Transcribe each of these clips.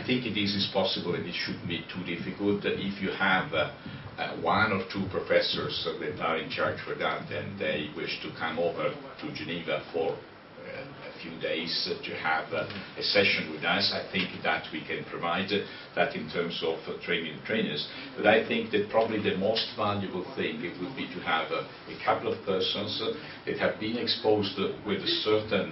I think this is possible, and it shouldn't be too difficult. If you have one or two professors that are in charge for that, and they wish to come over to Geneva for a few days to have a session with us, I think that we can provide that in terms of training trainers. But I think that probably the most valuable thing it would be to have a couple of persons that have been exposed with a certain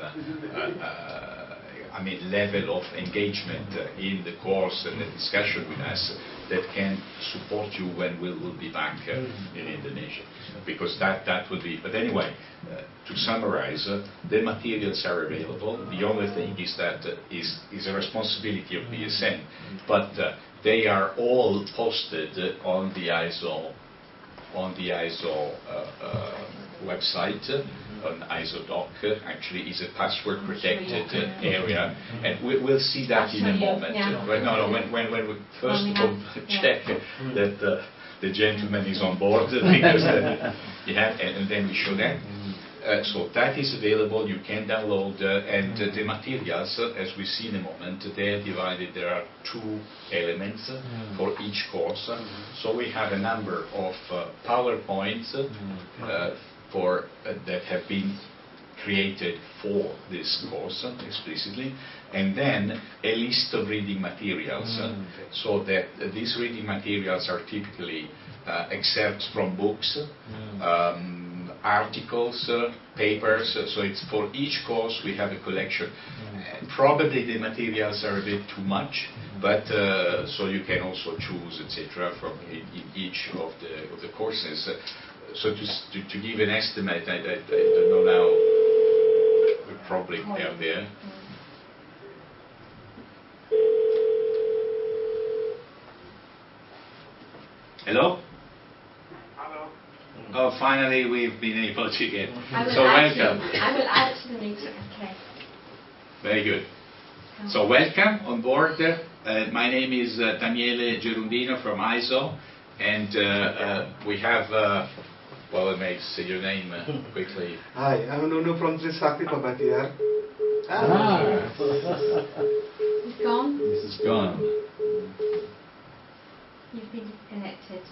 level of engagement in the course and the discussion with us that can support you when we'll be back in Indonesia. Because that would be, but anyway, to summarize, the materials are available. The only thing is that is a responsibility of BSN, but they are all posted on the ISO website, on ISO-doc. Actually is a password protected area, and we'll see that in a moment. When we first check that the gentleman is on board, because and then we show that. So that is available, you can download, and the materials, as we see in a moment, they are divided. There are two elements for each course. So we have a number of PowerPoints that have been created for this course explicitly, and then a list of reading materials, so that these reading materials are typically excerpts from books, articles, papers, so it's for each course we have a collection. Probably the materials are a bit too much, but so you can also choose, etc., from in each of the courses. So to give an estimate, I don't know now, we probably have there. Hello? Hello. Oh, finally we've been able to get. So welcome. I will add to the meeting. Okay. Very good. So welcome on board. My name is Daniele Gerundino from ISO, and we have. Well, let me say your name quickly. Hi, I'm Nuno from Trisakti Pabatiar. He's gone? This is gone. You've been disconnected.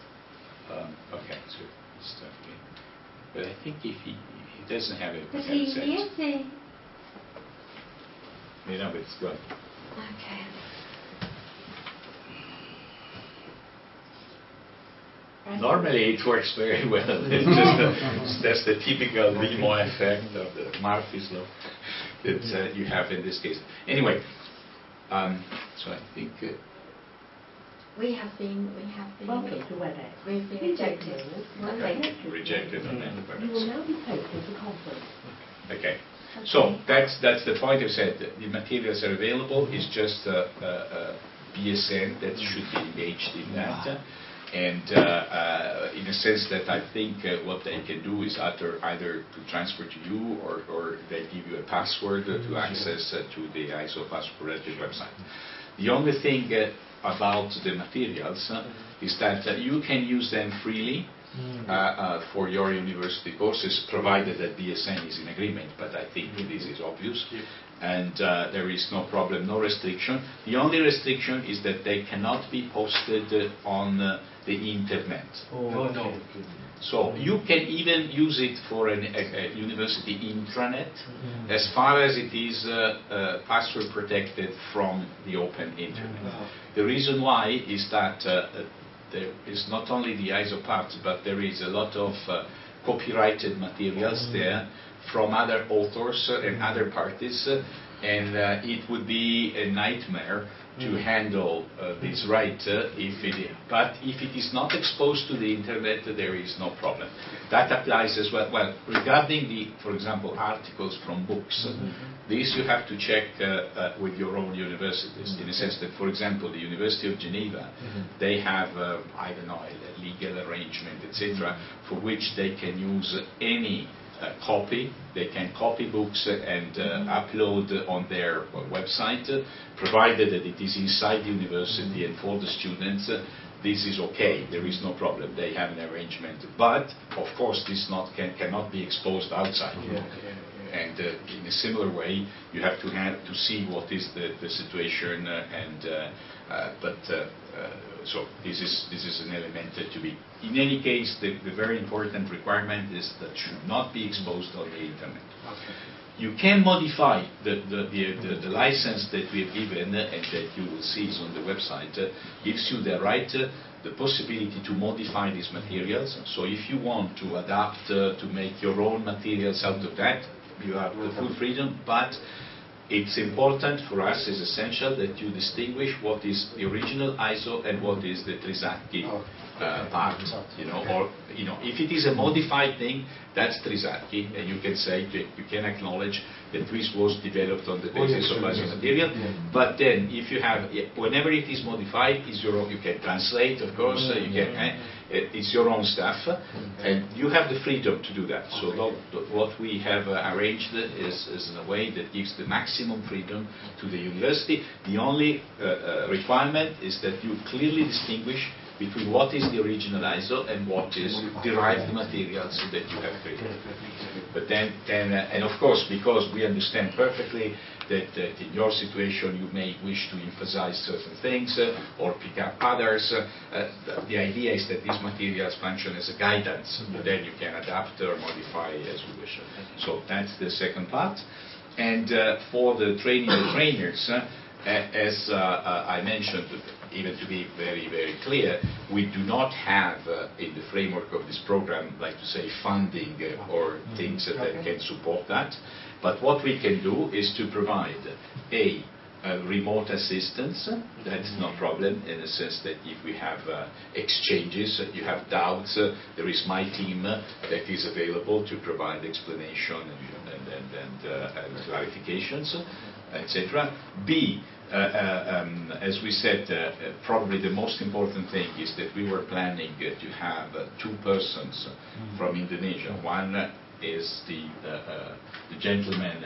Okay, so start again. But I think if he doesn't have it, But he is he? No, but it's gone. Okay. Normally it works very well. That's the typical Vimo effect of the Murphy's law that you have in this case. Anyway, so I think we have been. Welcome to WebEx. We've been rejected. Rejected on that. You will now be taken to conference. Okay. So that's the point. I said the materials are available. It's just BSN that should be engaged in that. And in a sense that I think what they can do is either to transfer to you, or they give you a password to access to the ISO password website. The only thing about the materials is that you can use them freely for your university courses, provided that BSN is in agreement, but I think this is obvious. And there is no problem, no restriction. The only restriction is that they cannot be posted on the internet. No. So you can even use it for a university intranet, as far as it is password protected from the open internet. The reason why is that there is not only the ISO parts, but there is a lot of copyrighted materials there from other authors and other parties, and it would be a nightmare to handle this right but if it is not exposed to the internet, there is no problem. That applies as well. Well, regarding for example, articles from books, this you have to check with your own universities, in the sense that, for example, the University of Geneva, they have, I don't know, a legal arrangement, etc., for which they can use any copy. They can copy books and upload on their website, provided that it is inside the university and for the students. This is okay, there is no problem, they have an arrangement. But, of course, this cannot be exposed outside. And in a similar way, you have to see what is the situation, so this is an element to be. In any case, the very important requirement is that should not be exposed on the internet. Okay. You can modify the license that we have given, and that you will see is on the website, gives you the right, the possibility to modify these materials. So if you want to adapt, to make your own materials out of that, you have the full freedom, but it's important for us, it's essential that you distinguish what is the original ISO and what is the Trisacchi part, or if it is a modified thing, that's Trisacchi, and you can say, you can acknowledge that this was developed on the basis of ISO material. But then, if you have, whenever it is modified, is your own, you can translate, of course, you can, it's your own stuff, and you have the freedom to do that. So what we have arranged is in a way that gives the maximum freedom to the university. The only requirement is that you clearly distinguish between what is the original ISO and what is derived materials that you have created. But then and of course, because we understand perfectly that in your situation you may wish to emphasize certain things or pick up others, the idea is that these materials function as a guidance, but then you can adapt or modify as you wish. So that's the second part. And for the training the trainers, as I mentioned, even to be very, very clear, we do not have in the framework of this program, like to say, funding or things that can support that. But what we can do is to provide a remote assistance. That's no problem, in the sense that if we have exchanges, you have doubts, there is my team that is available to provide explanation and clarifications, etc. B, as we said, probably the most important thing is that we were planning to have two persons from Indonesia. One is the gentleman,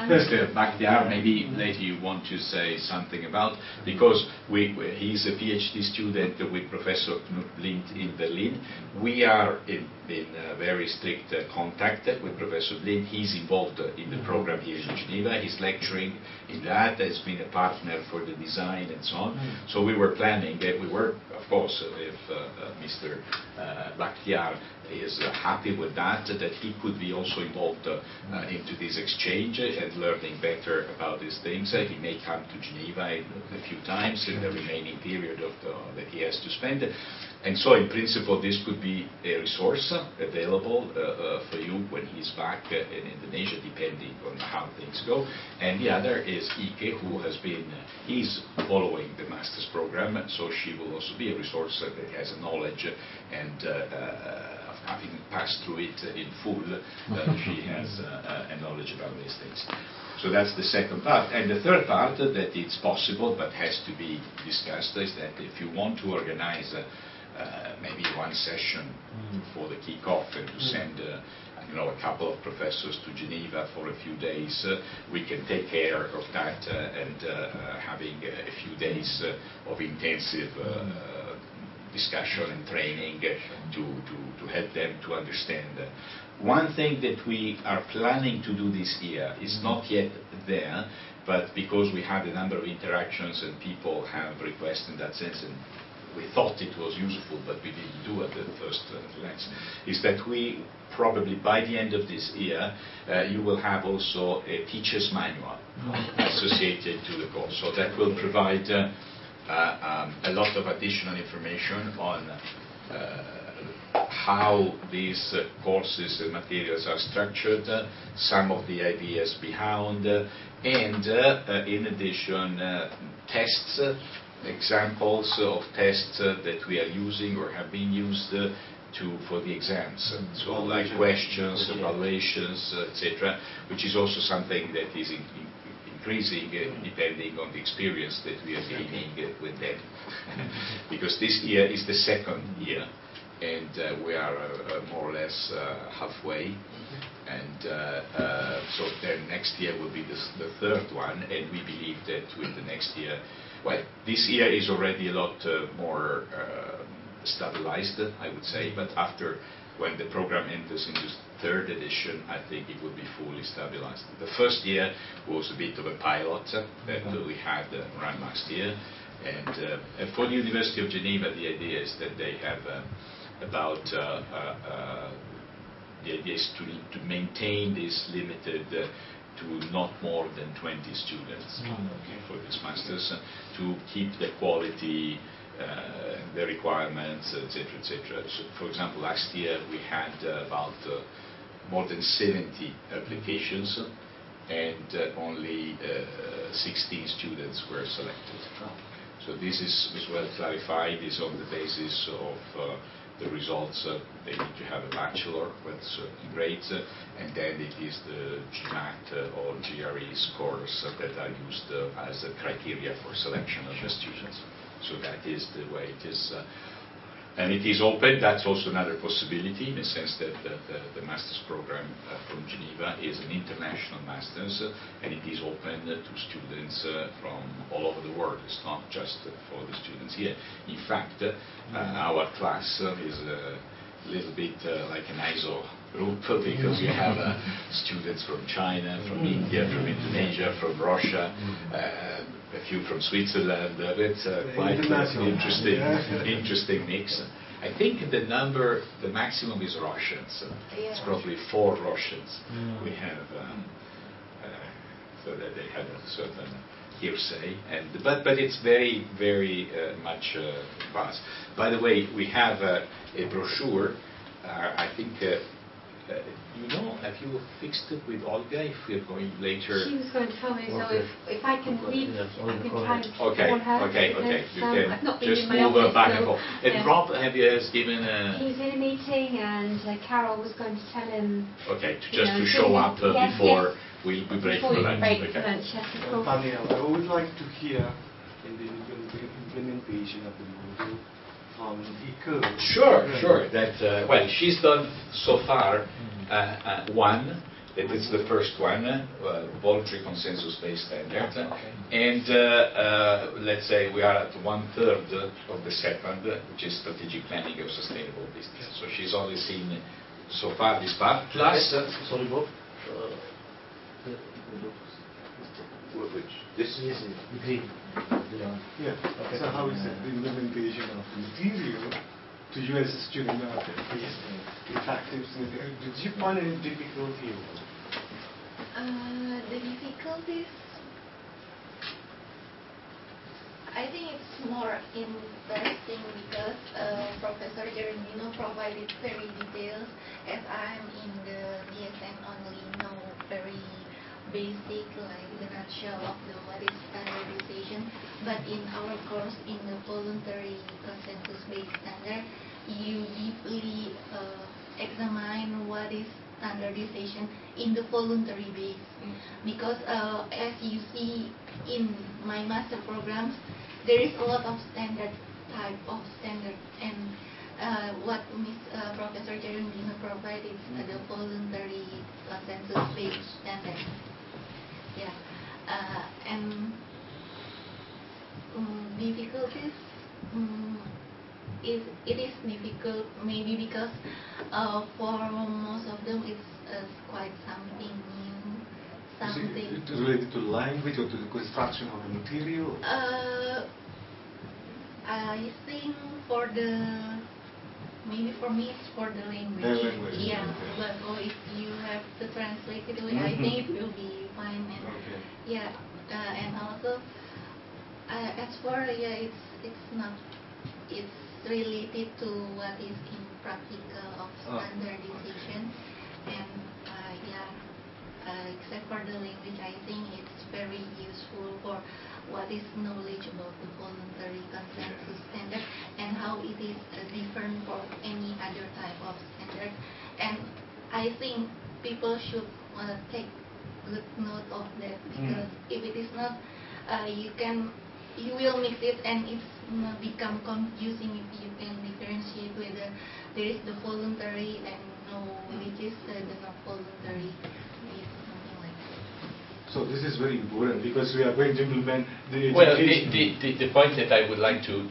Mr. Bakhtiar. Maybe later you want to say something about, because he's a PhD student with Professor Knut Blind in Berlin. We are in very strict contact with Professor Blind. He's involved in the program here in Geneva. He's lecturing in that, has been a partner for the design and so on. So we were planning, we were, of course, if Mr. Bakhtiar is happy with that he could be also involved into this exchange and learning better about these things. He may come to Geneva a few times in the remaining period that he has to spend. And so in principle this could be a resource available for you when he's back in Indonesia, depending on how things go. And the other is Ike, who has been, he's following the master's program, so she will also be a resource that has a knowledge, and having passed through it in full, she has a knowledge about these things. So that's the second part. And the third part, that it's possible but has to be discussed, is that if you want to organize maybe one session for the kick-off and to send a couple of professors to Geneva for a few days, we can take care of that and having a few days of intensive discussion and training to help them to understand. One thing that we are planning to do this year is not yet there, but because we had a number of interactions and people have requests in that sense, and we thought it was useful, but we didn't do at the first glance, is that we probably by the end of this year, you will have also a teacher's manual associated to the course. So that will provide a lot of additional information on how these courses and materials are structured, some of the ideas behind, and in addition, tests, examples of tests that we are using or have been used for the exams. So like questions, evaluations, etc., which is also something that is increasing depending on the experience that we are gaining with them. Because this year is the second year, and we are more or less halfway, and so then next year will be the third one, and we believe that with the next year, well, this year is already a lot more stabilized, I would say, but after, when the program enters into third edition, I think it would be fully stabilized. The first year was a bit of a pilot that we had run last year. And for the University of Geneva, the idea is that they have the idea is to maintain this limited to not more than 20 students for this masters, to keep the quality, the requirements, etc., etc. So, for example, last year we had about more than 70 applications, and only 16 students were selected. So this is well clarified, is on the basis of the results. They need to have a bachelor with certain grades, and then it is the GMAT or GRE scores that are used as a criteria for selection of the students. So that is the way it is. And it is open. That's also another possibility, in the sense that the master's program from Geneva is an international master's, and it is open to students from all over the world. It's not just for the students here. In fact, our class is a little bit like an ISO group, because we have students from China, from India, from Indonesia, from Russia, a few from Switzerland. It's quite an interesting mix. I think the maximum is Russians. It's probably 4 Russians we have, so that they have a certain hearsay. But it's very, very much vast. By the way, we have a brochure. I think. Have you fixed it with Olga if we're going later? She was going to tell me, so if I can leave, I can try and Okay. You can I've not been just in my move office, back and so, forth. And yeah. Rob, has given a... He's in a meeting, and Carol was going to tell him... Okay, to show up before we break for lunch. Daniel, I would like to hear in the implementation of the module from Ike. Sure. That well, she's done so far one. That is the first one, voluntary consensus-based standard, and let's say we are at 1/3 of the second, which is strategic planning of sustainable business. So she's only seen so far this part. Plus, sorry, Bob. Which? This is the green. Yeah. Okay. So how is it the implementation of the material to you as a student? Effective. Did you find any difficulty? The difficulties, I think it's more interesting because Professor Gerendino provided very details, as I'm in the DSM only know very basic, like the nutshell of what is standardization. But in our course, in the voluntary consensus-based standard, you deeply examine what is standardization in the voluntary base, because as you see in my master programs, there is a lot of type of standard, and what Professor Gerendino provided is the voluntary consensus-based standard. Yeah, and difficulties. It is difficult maybe because for most of them it's quite something new, something. Is it related to language or to the construction of the material? I think maybe for me it's for the language. Yeah, but if you have to translate it away, I think it will be fine. And yeah, and also as for it's related to what is in practical of standardization, and except for the language, I think it's very useful for what is knowledge about the voluntary consensus standard and how it is different from any other type of standard. And I think people should take good note of that, because if it is not, you will mix it and it's become confusing if you can differentiate whether there is the voluntary and which is the not voluntary, something like that. So this is very important because we are going to implement the well, the point that I would like to